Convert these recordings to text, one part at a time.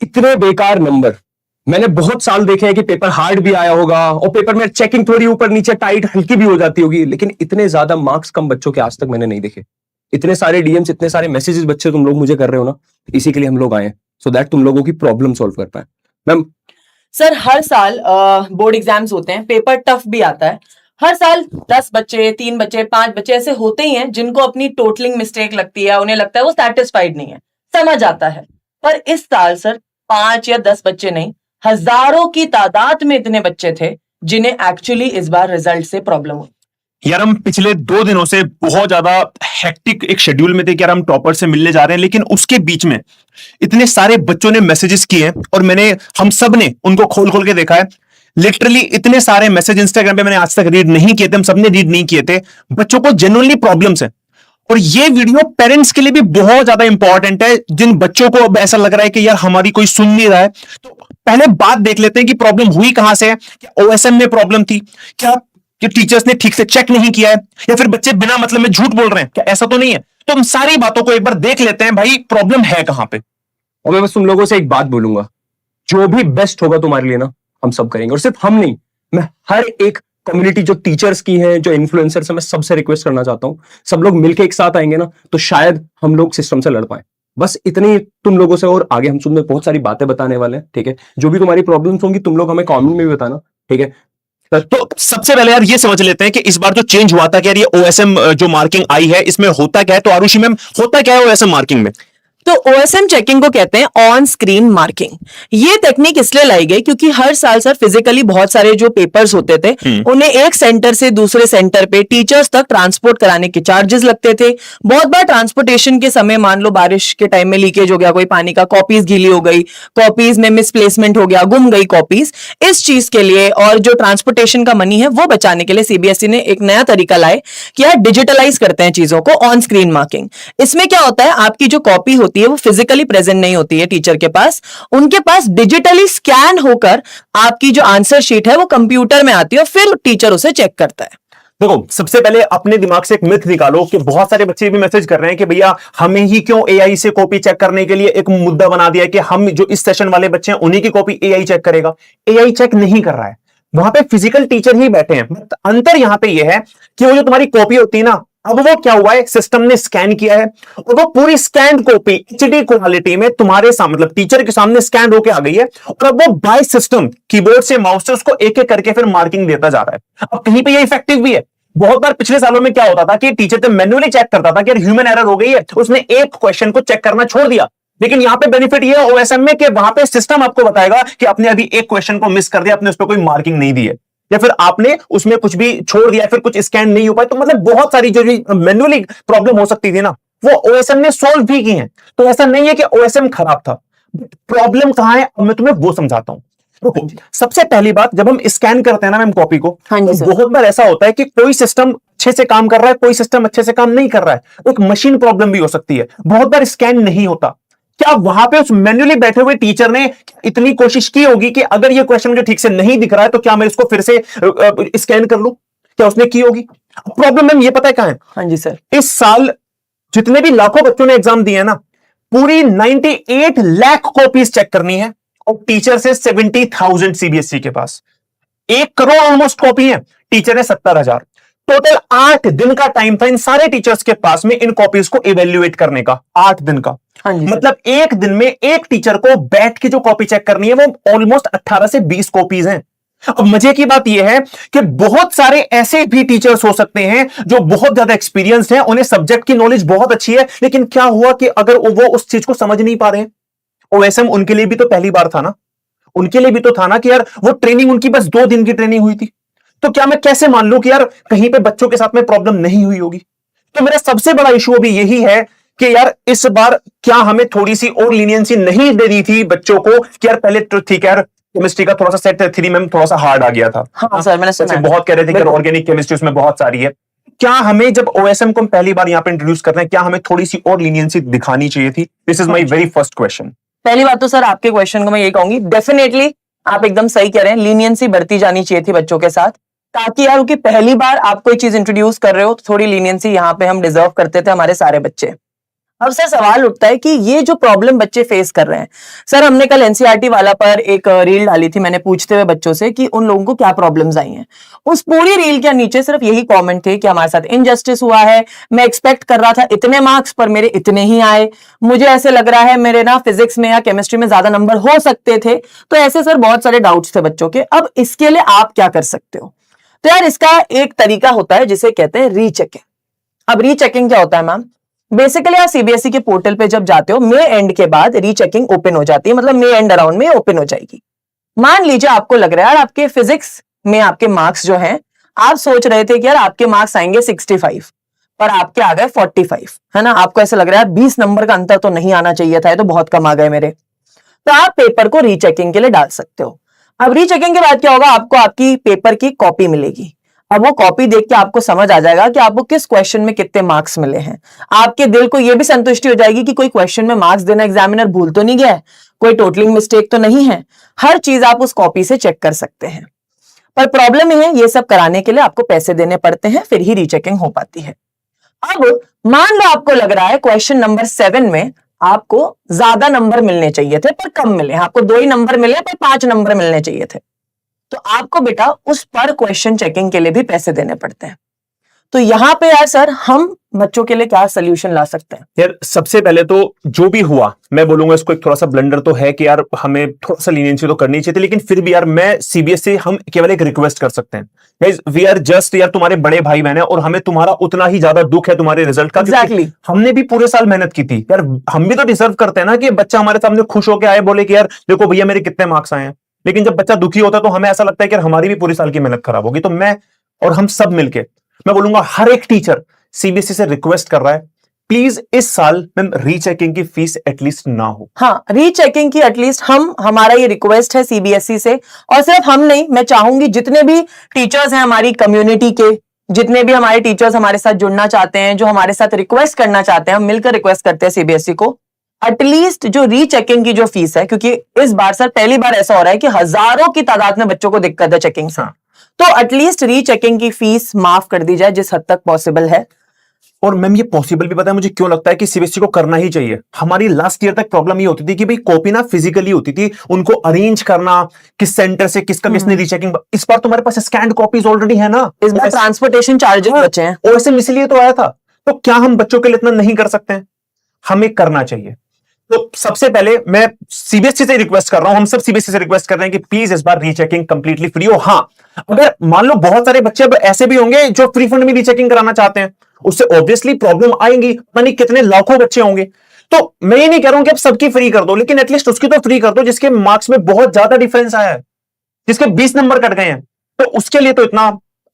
इतने बेकार नंबर मैंने बहुत साल देखे हैं कि पेपर हार्ड भी आया होगा और पेपर में चेकिंग थोड़ी ऊपर नीचे टाइट हल्की भी हो जाती होगी, लेकिन इतने ज्यादा मार्क्स कम बच्चों के आज तक मैंने नहीं देखे। इतने सारे डीएम्स, इतने सारे मैसेजेस बच्चे तुम लोग मुझे कर रहे हो ना, इसी के लिए हम लोग आए हैं, सो दैट तुम लोगों की प्रॉब्लम सॉल्व कर पाए। मैम सर हर साल बोर्ड एग्जाम्स होते हैं, पेपर टफ भी आता है। हर साल 10 बच्चे, 3 बच्चे, 5 बच्चे ऐसे होते ही हैं जिनको अपनी टोटलिंग मिस्टेक लगती है, उन्हें लगता है वो सेटिस्फाइड नहीं है, समझ आता है। पर इस साल सर 5 या 10 बच्चे नहीं, हजारों की तादाद में इतने बच्चे थे जिन्हें एक्चुअली इस बार रिजल्ट से प्रॉब्लम हुई। यार हम पिछले 2 दिनों से बहुत ज्यादा हेक्टिक एक शेड्यूल में थे कि यार हम टॉपर से मिलने जा रहे हैं, लेकिन उसके बीच में इतने सारे बच्चों ने मैसेजेस किए हैं और हम सब ने उनको खोल खोल के देखा है। लिटरली इतने सारे मैसेज इंस्टाग्राम पे मैंने आज तक रीड नहीं किए थे, हम सबने रीड नहीं किए थे। बच्चों को जेन्युइनली प्रॉब्लम्स है और ये वीडियो पेरेंट्स के लिए भी बहुत ज्यादा इंपॉर्टेंट है, जिन बच्चों को अब ऐसा लग रहा है कि यार हमारी कोई सुन नहीं रहा है। तो पहले बात देख लेते हैं कि प्रॉब्लम हुई कहां से है। क्या ओएसएम में प्रॉब्लम थी? क्या टीचर्स ने ठीक से चेक नहीं किया है, या फिर बच्चे बिना मतलब में झूठ बोल रहे हैं? क्या ऐसा तो नहीं है? तो हम सारी बातों को एक बार देख लेते हैं, भाई प्रॉब्लम है कहां पे। और मैं बस तुम लोगों से एक बात बोलूंगा, जो भी बेस्ट होगा तुम्हारे लिए ना, हम सब करेंगे। और सिर्फ हम नहीं, मैं हर एक कम्युनिटी जो टीचर्स की है, जो इन्फ्लुएंसर्स है, मैं सबसे रिक्वेस्ट करना चाहता हूं, सब लोग मिलकर एक साथ आएंगे ना, तो शायद हम लोग सिस्टम से लड़ पाए। बस इतनी तुम लोगों से, और आगे हम तुम्हें बहुत सारी बातें बताने वाले हैं, ठीक है? जो भी तुम्हारी प्रॉब्लम्स होंगी तुम लोग हमें कमेंट में भी बताना, ठीक है? तो सबसे पहले यार ये समझ लेते हैं कि इस बार जो चेंज हुआ था कि यार ये ओएसएम जो मार्किंग आई है इसमें होता क्या है। तो आरुषि मैम, होता क्या है ओएसएम मार्किंग में? तो ओएसएम चेकिंग को कहते हैं ऑन स्क्रीन मार्किंग। ये टेक्निक इसलिए लाई गई क्योंकि हर साल सर फिजिकली बहुत सारे जो पेपर्स होते थे उन्हें एक सेंटर से दूसरे सेंटर पे टीचर्स तक ट्रांसपोर्ट कराने के चार्जेस लगते थे। बहुत बार ट्रांसपोर्टेशन के समय मान लो बारिश के टाइम में लीकेज हो गया कोई पानी का, कॉपीज गीली हो गई, कॉपीज में मिसप्लेसमेंट हो गया, गुम गई कॉपीज। इस चीज के लिए और जो ट्रांसपोर्टेशन का मनी है वो बचाने के लिए सीबीएसई ने एक नया तरीका लाए कि यार डिजिटलाइज करते हैं चीजों को, ऑन स्क्रीन मार्किंग। इसमें क्या होता है, आपकी जो कॉपी होती है वो फिजिकली प्रेजेंट नहीं होती है टीचर के पास, उनके पास डिजिटली स्कैन होकर आपकी जो आंसर शीट है वो कंप्यूटर में आती है और फिर टीचर उसे चेक करता है। देखो, सबसे पहले अपने दिमाग से एक मिथ निकालो कि बहुत सारे बच्चे भी मैसेज कर रहे हैं कि भैया हमें ही क्यों एआई से कॉपी चेक करने के लिए एक मुद्दा बना दिया कि हम जो इस सेशन वाले बच्चे हैं उन्हीं की कॉपी एआई चेक करेगा। एआई चेक नहीं कर रहा है, वहां पे फिजिकल टीचर ही बैठे हैं। अंतर यहां पे यह है कि वो जो तुम्हारी कॉपी होती है ना, अब वो क्या हुआ है, सिस्टम ने स्कैन किया है और वो पूरी स्कैन कॉपी एचडी क्वालिटी में तुम्हारे सामने, मतलब टीचर के सामने स्कैन होके आ गई है और अब वो बाय सिस्टम कीबोर्ड से, माउस से उसको एक एक करके फिर मार्किंग देता जा रहा है। अब कहीं पे ये इफेक्टिव भी है। बहुत बार पिछले सालों में क्या होता था कि टीचर जब मैन्युअली चेक करता था कि ह्यूमन एरर हो गई है, उसने एक क्वेश्चन को चेक करना छोड़ दिया। लेकिन यहां पे बेनिफिट ये है ओएसएम में कि वहां पे सिस्टम आपको बताएगा कि आपने अभी एक क्वेश्चन को मिस कर दिया, आपने उस पर कोई मार्किंग नहीं दी है, या फिर आपने उसमें कुछ भी छोड़ दिया, फिर कुछ स्कैन नहीं हो पाए। तो मतलब बहुत सारी जो मैन्युअली प्रॉब्लम हो सकती थी ना, वो ओएसएम ने सॉल्व भी की है। तो ऐसा नहीं है कि ओएसएम खराब था। प्रॉब्लम कहां है, अब मैं तुम्हें वो समझाता हूं। देखो, सबसे पहली बात, जब हम स्कैन करते हैं ना मैम कॉपी को, तो बहुत बार ऐसा होता है कि कोई सिस्टम अच्छे से काम कर रहा है, कोई सिस्टम अच्छे से काम नहीं कर रहा है। एक मशीन प्रॉब्लम भी हो सकती है, बहुत बार स्कैन नहीं होता। क्या वहां पे उस मैन्युअली बैठे हुए टीचर ने इतनी कोशिश की होगी कि अगर ये क्वेश्चन मुझे ठीक से नहीं दिख रहा है तो क्या मैं इसको फिर से स्कैन कर लूं? क्या उसने की होगी? प्रॉब्लम मैम ये पता है कहां है? हाँ जी सर, इस साल जितने भी लाखों बच्चों ने एग्जाम दिए ना, पूरी 98 लाख कॉपीज चेक करनी है और टीचर से 70,000 सीबीएसई के पास 1 करोड़ ऑलमोस्ट कॉपी है, टीचर है 70,000। टोटल 8 दिन का टाइम था इन सारे टीचर्स के पास में इन कॉपीज को इवेल्युएट करने का। 8 दिन का, मतलब एक दिन में एक टीचर को बैठ के जो कॉपी चेक करनी है वो ऑलमोस्ट 18 से 20 कॉपीज हैं। अब मजे की बात यह है कि बहुत सारे ऐसे भी टीचर्स हो सकते हैं जो बहुत ज्यादा एक्सपीरियंस्ड हैं, उन्हें सब्जेक्ट की नॉलेज बहुत अच्छी है, लेकिन क्या हुआ कि अगर वो उस चीज को समझ नहीं पा रहे हैं, ओएसएम उनके लिए भी तो पहली बार था ना, उनके लिए भी तो था ना कि यार वो ट्रेनिंग उनकी बस 2 दिन की ट्रेनिंग हुई थी। तो क्या मैं कैसे मान लूं कि यार कहीं पे बच्चों के साथ में प्रॉब्लम नहीं हुई होगी? तो मेरा सबसे बड़ा इशू अभी यही है कि यार इस बार क्या हमें थोड़ी सी और लीनियंसी नहीं दे दी थी बच्चों को कि यार पहले तो ठीक है यार, केमिस्ट्री का थोड़ा सा सेट 3 में थोड़ा सा हार्ड आ गया था। हाँ सर, मैंने सुना है। बहुत कह रहे थे कि ऑर्गेनिक केमिस्ट्री उसमें बहुत सारी है। क्या हमें जब ओएसएम को हम पहली बार यहां पे इंट्रोड्यूस कर रहे हैं, क्या हमें थोड़ी सी और लीनियंसी दिखानी चाहिए थी? This is my very first question. पहली बात तो सर आपके क्वेश्चन को मैं ये कहूंगी, डेफिनेटली आप एकदम सही कह रहे हैं, लीनियंसी बढ़ती जानी चाहिए थी बच्चों के साथ, ताकि यार उनकी पहली बार आप कोई चीज इंट्रोड्यूस कर रहे हो तो थोड़ी लीनियंसी यहाँ पे हम डिजर्व करते थे हमारे सारे बच्चे। अब सर सवाल उठता है कि ये जो प्रॉब्लम बच्चे फेस कर रहे हैं, सर हमने कल एनसीईआरटी वाला पर एक रील डाली थी, मैंने पूछते हुए बच्चों से कि उन लोगों को क्या प्रॉब्लम्स आई हैं। उस पूरी रील के नीचे सिर्फ यही कमेंट थे कि हमारे साथ इनजस्टिस हुआ है, मैं एक्सपेक्ट कर रहा था इतने मार्क्स पर मेरे इतने ही आए, मुझे ऐसे लग रहा है मेरे ना फिजिक्स में या केमिस्ट्री में ज्यादा नंबर हो सकते थे। तो ऐसे सर बहुत सारे डाउट्स थे बच्चों के। अब इसके लिए आप क्या कर सकते हो? तो यार इसका एक तरीका होता है जिसे कहते हैं रीचेकिंग। अब रीचेकिंग क्या होता है मैम? बेसिकली आप सीबीएसई के पोर्टल पे जब जाते हो, मे एंड के बाद रीचेकिंग ओपन हो जाती है, मतलब मे एंड अराउंड में ओपन हो जाएगी। मान लीजिए आपको लग रहा है यार आपके फिजिक्स में आपके मार्क्स जो हैं, आप सोच रहे थे कि यार आपके मार्क्स आएंगे 65 पर आपके आ गए 45, है ना। आपको ऐसा लग रहा है 20 नंबर का अंतर तो नहीं आना चाहिए था, ये तो बहुत कम आ गए मेरे। तो आप पेपर को रीचेकिंग के लिए डाल सकते हो। अब रीचेकिंग के बाद क्या होगा, आपको आपकी पेपर की कॉपी मिलेगी। अब वो कॉपी देख के आपको समझ आ जाएगा कि आपको किस क्वेश्चन में कितने मार्क्स मिले हैं। आपके दिल को यह भी संतुष्टि हो जाएगी कि कोई क्वेश्चन में मार्क्स देना एग्जामिनर भूल तो नहीं गया है, कोई टोटलिंग मिस्टेक तो नहीं है। हर चीज आप उस कॉपी से चेक कर सकते हैं। पर प्रॉब्लम यह है, ये सब कराने के लिए आपको पैसे देने पड़ते हैं, फिर ही रीचेकिंग हो पाती है। अब मान लो आपको लग रहा है क्वेश्चन नंबर 7 में आपको ज्यादा नंबर मिलने चाहिए थे पर कम मिले, आपको 2 ही नंबर मिले पर 5 नंबर मिलने चाहिए थे, तो आपको बेटा उस पर क्वेश्चन चेकिंग के लिए भी पैसे देने पड़ते हैं। तो यहां पे यार सर हम बच्चों के लिए क्या सोल्यूशन ला सकते हैं? यार सबसे पहले तो जो भी हुआ, मैं बोलूंगा इसको एक थोड़ा सा ब्लंडर तो है कि यार हमें थोड़ा सा लीनियंसी तो करनी चाहिए थी, लेकिन फिर भी यार मैं सीबीएसई हम केवल एक रिक्वेस्ट कर सकते हैं, गाइस वी आर जस्ट यार तुम्हारे बड़े भाई बहन है और हमें तुम्हारा उतना ही ज्यादा दुख है तुम्हारे रिजल्ट का। Exactly. हमने भी पूरे साल मेहनत की थी यार, हम भी तो डिजर्व करते हैं ना कि बच्चा हमारे सामने खुश होकर आए, बोले कि यार देखो भैया मेरे कितने मार्क्स आए हैं। लेकिन जब बच्चा दुखी होता है तो हमें ऐसा लगता है कि हमारी भी पूरी साल की मेहनत खराब होगी। तो मैं और हम सब मिलके, मैं बोलूंगा हर एक टीचर सीबीएसई से रिक्वेस्ट कर रहा है, प्लीज इस साल मैम रीचेकिंग की फीस एटलीस्ट ना हो। हाँ, रीचेकिंग की एटलीस्ट हमारा ये रिक्वेस्ट है सीबीएसई से। और सिर्फ हम नहीं, मैं चाहूंगी जितने भी टीचर्स हैं हमारी कम्युनिटी के, जितने भी हमारे टीचर्स हमारे साथ जुड़ना चाहते हैं, जो हमारे साथ रिक्वेस्ट करना चाहते हैं, हम मिलकर रिक्वेस्ट करते हैं सीबीएसई को, एटलीस्ट जो रीचेकिंग की जो फीस है, क्योंकि इस बार सर पहली बार ऐसा हो रहा है कि हजारों की तादाद में बच्चों को दिक्कत है चेकिंग से, तो एटलीस्ट रीचेकिंग की फीस माफ कर दी जाए जिस हद तक पॉसिबल है। और मैम ये पॉसिबल भी पता है मुझे क्यों लगता है कि सीबीएसई को करना ही चाहिए। हमारी लास्ट ईयर तक प्रॉब्लम ये होती थी कि भाई कॉपी ना फिजिकली होती थी, उनको अरेंज करना किस सेंटर से किसका किसने रीचेकिंग। इस बार तुम्हारे पास स्कैन्ड कॉपीज ऑलरेडी है ना, इस बार ट्रांसपोर्टेशन चार्जेस बचे हैं, ओएसएम इसलिए तो आया था। तो क्या हम बच्चों के लिए इतना नहीं कर सकते हैं? हमें करना चाहिए। तो सबसे पहले मैं सीबीएसई से रिक्वेस्ट कर रहा हूं, हम सब सीबीएसई से रिक्वेस्ट कर रहे हैं कि प्लीज इस बार रीचेकिंग कंप्लीटली फ्री हो। हाँ, अगर मान लो बहुत सारे बच्चे अब ऐसे भी होंगे जो फ्री फंड में रीचेकिंग कराना चाहते हैं, उससे ऑब्वियसली प्रॉब्लम आएंगी, पता नहीं कितने लाखों बच्चे होंगे। तो मैं ये नहीं कह रहा हूं कि आप सबकी फ्री कर दो, लेकिन एटलीस्ट उसकी तो फ्री कर दो जिसके मार्क्स में बहुत ज्यादा डिफरेंस आया है, जिसके 20 नंबर कट गए हैं। तो उसके लिए तो इतना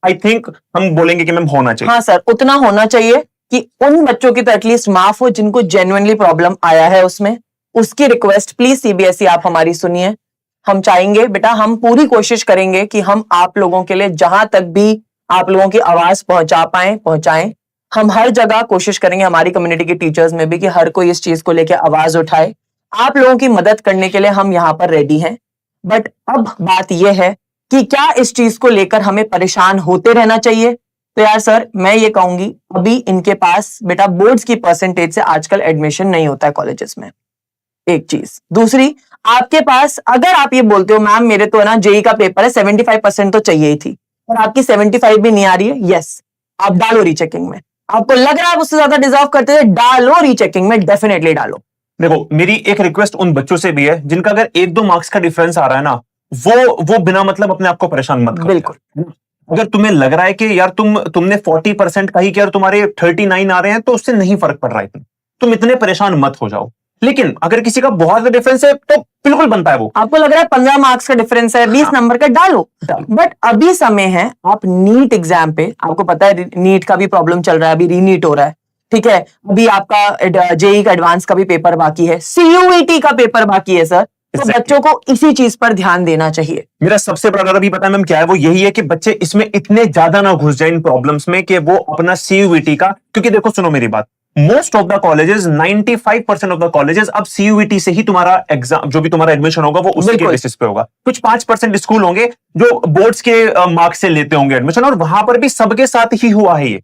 आई थिंक हम बोलेंगे कि मैम होना चाहिए। हाँ सर, उतना होना चाहिए कि उन बच्चों की तो एटलीस्ट माफ हो जिनको जेन्युइनली प्रॉब्लम आया है उसमें। उसकी रिक्वेस्ट प्लीज सीबीएसई आप हमारी सुनिए। हम चाहेंगे बेटा, हम पूरी कोशिश करेंगे कि हम आप लोगों के लिए जहां तक भी आप लोगों की आवाज पहुंचाएं। हम हर जगह कोशिश करेंगे, हमारी कम्युनिटी के टीचर्स में भी, कि हर कोई इस चीज को लेकर आवाज उठाए। आप लोगों की मदद करने के लिए हम यहाँ पर रेडी हैं। बट अब बात यह है कि क्या इस चीज को लेकर हमें परेशान होते रहना चाहिए? तो यार सर मैं ये कहूंगी, अभी इनके पास बेटा बोर्ड्स की परसेंटेज से आजकल एडमिशन नहीं होता है कॉलेजेस में, एक चीज। दूसरी, आपके पास अगर आप ये बोलते हो मैम मेरे तो ना जेई का पेपर है 75% तो चाहिए ही थी, और आपकी 75 भी नहीं आ रही है, यस आप डालो रीचेकिंग में। आपको लग रहा है आप उससे ज्यादा डिजर्व करते थे, डालो रीचेकिंग में, डेफिनेटली डालो। देखो मेरी एक रिक्वेस्ट उन बच्चों से भी है जिनका अगर 1-2 मार्क्स का डिफरेंस आ रहा है ना, वो बिना मतलब अपने आप को परेशान मत करो। बिल्कुल। अगर तुम्हें लग रहा है कि यार तुमने 40% का ही कि यार तुम्हारे 39 आ रहे हैं, तो उससे नहीं फर्क पड़ रहा है, तुम इतने परेशान मत हो जाओ। लेकिन अगर किसी का बहुत ज्यादा डिफरेंस है तो बिल्कुल बनता है वो। आपको लग रहा है 15 मार्क्स का डिफरेंस है, 20 नंबर का, डालो। बट अभी समय है, आप नीट एग्जाम पे, आपको पता है नीट का भी प्रॉब्लम चल रहा है, अभी रीनीट हो रहा है, ठीक है। अभी आपका जेई का एडवांस का भी पेपर बाकी है, सीयूईटी का पेपर बाकी है सर। तो बच्चों को इसी चीज पर ध्यान देना चाहिए। मेरा सबसे बड़ा डर अभी पता है मैम क्या है, वो यही है कि बच्चे इसमें इतने ज्यादा ना घुस जाए इन प्रॉब्लम्स में कि वो अपना सीयूईटी का, क्योंकि देखो सुनो मेरी बात, most of the colleges 95% of the colleges अब सीयूईटी से ही तुम्हारा एग्जाम, जो भी तुम्हारा एडमिशन होगा वो उसी के बेसिस पे होगा। कुछ 5% स्कूल होंगे जो बोर्ड्स के मार्क्स से लेते होंगे एडमिशन, और वहां पर भी सबके साथ ही हुआ है ये।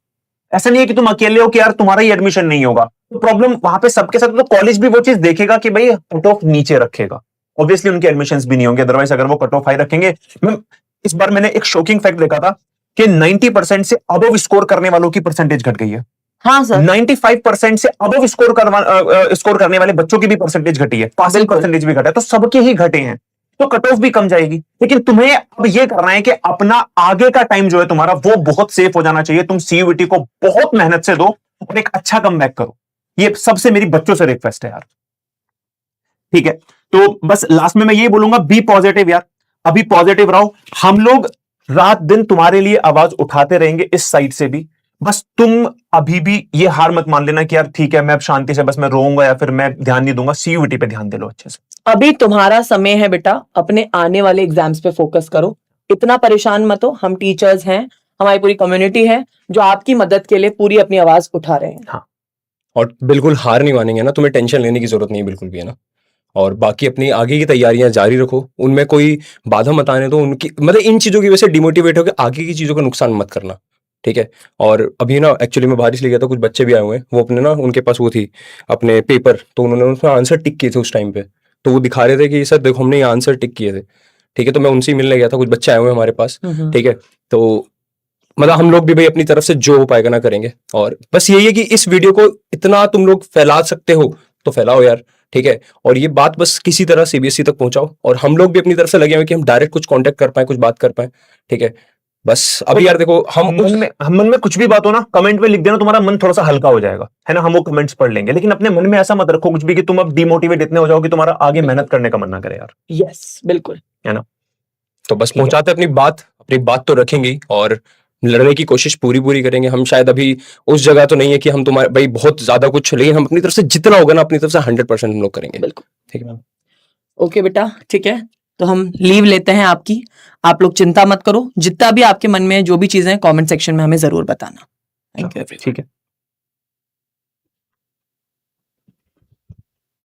ऐसा नहीं है कि तुम अकेले हो कि यार तुम्हारा ही एडमिशन नहीं होगा, तो प्रॉब्लम वहां पे सबके साथ, तो कॉलेज भी वो चीज देखेगा कि भाई कट ऑफ नीचे रखेगा, ऑब्वियसली उनके एडमिशंस भी नहीं होंगे, अदरवाइज अगर वो कट ऑफ हाई रखेंगे। इस बार मैंने एक शॉकिंग फैक्ट देखा था कि 90% से अबव स्कोर करने वालों की परसेंटेज घट गई है। हाँ सर, 95% से अबव स्कोर करने वाले बच्चों की भी परसेंटेज घटी है, पासिंग बिल्कुल। परसेंटेज भी घटा है, तो सबके ही घटे हैं, तो कट ऑफ भी कम जाएगी। लेकिन तुम्हें अब ये करना है कि अपना आगे का टाइम जो है तुम्हारा वो बहुत सेफ हो जाना चाहिए। तुम सीयूईटी को बहुत मेहनत से दो और एक अच्छा कमबैक करो, ये सबसे मेरी बच्चों से रिक्वेस्ट है यार। ठीक है, तो बस लास्ट में मैं ये बोलूंगा, बी पॉजिटिव यार, अभी पॉजिटिव रहो। हम लोग रात दिन तुम्हारे लिए आवाज उठाते रहेंगे इस साइड से भी, बस तुम अभी भी ये हार मत मान लेना कि यार ठीक है मैं अब शांति से बस मैं रोऊंगा या फिर मैं ध्यान नहीं दूंगा। सीयूईटी पे ध्यान दे लो अच्छे से। अभी तुम्हारा समय है बेटा, अपने आने वाले एग्जाम्स पे फोकस करो, इतना परेशान मत हो। हम टीचर्स हैं, हमारी पूरी कम्युनिटी है जो आपकी मदद के लिए पूरी अपनी आवाज उठा रहे हैं। हाँ, और बिल्कुल हार नहीं मानेंगे ना, तुम्हें टेंशन लेने की जरूरत नहीं बिल्कुल भी, है ना। और बाकी अपनी आगे की तैयारियां जारी रखो, उनमें कोई बाधा मत आने दो, उनकी मतलब इन चीजों की वजह से डिमोटिवेट होकर आगे की चीजों का नुकसान मत करना, ठीक है। और अभी ना एक्चुअली मैं बाहर इसलिए गया था, कुछ बच्चे भी आए हुए हैं, वो अपने ना उनके पास वो थी अपने पेपर, तो उन्होंने उसमें आंसर टिक किए थे उस टाइम पे, तो वो दिखा रहे थे कि सर देखो हमने ये आंसर टिक किए थे, ठीक है। तो मैं उनसे ही मिलने गया था, कुछ बच्चे आए हुए हैं हमारे पास, ठीक है। तो मतलब हम लोग भी भाई अपनी तरफ से जो हो पाएगा ना करेंगे, और बस यही है कि इस वीडियो को इतना तुम लोग फैला सकते हो तो फैलाओ यार, ठीक है। और ये बात बस किसी तरह सीबीएसई तक पहुंचाओ, और हम लोग भी अपनी तरफ से लगे हुए कि हम डायरेक्ट कुछ कांटेक्ट कर पाए, कुछ बात कर पाए, ठीक है। बस अभी यार देखो हम मन में कुछ भी बात हो ना, कमेंट में लिख देना, तुम्हारा मन थोड़ा सा हल्का हो जाएगा, है ना। हम वो कमेंट्स पढ़ लेंगे, लेकिन अपने मन में ऐसा मत रखो कुछ भी कि तुम अब डिमोटिवेट इतने हो जाओ कि तुम्हारा आगे मेहनत करने का मन ना करे यार। यस बिल्कुल, है ना। तो बस पहुंचाते अपनी बात तो रखेंगे ही, और लड़ने की कोशिश पूरी करेंगे। हम शायद अभी उस जगह तो नहीं है कि हम तुम्हारे भाई बहुत ज्यादा कुछ, लेकिन हम अपनी तरफ से जितना होगा ना अपनी तरफ से 100% हम लोग करेंगे, बिल्कुल। ठीक है मैम। ओके बेटा, ठीक है, तो हम लीव लेते हैं आपकी। आप लोग चिंता मत करो, जितना भी आपके मन में है जो भी चीजें हैं कमेंट सेक्शन में हमें जरूर बताना। Thank you. ठीक है।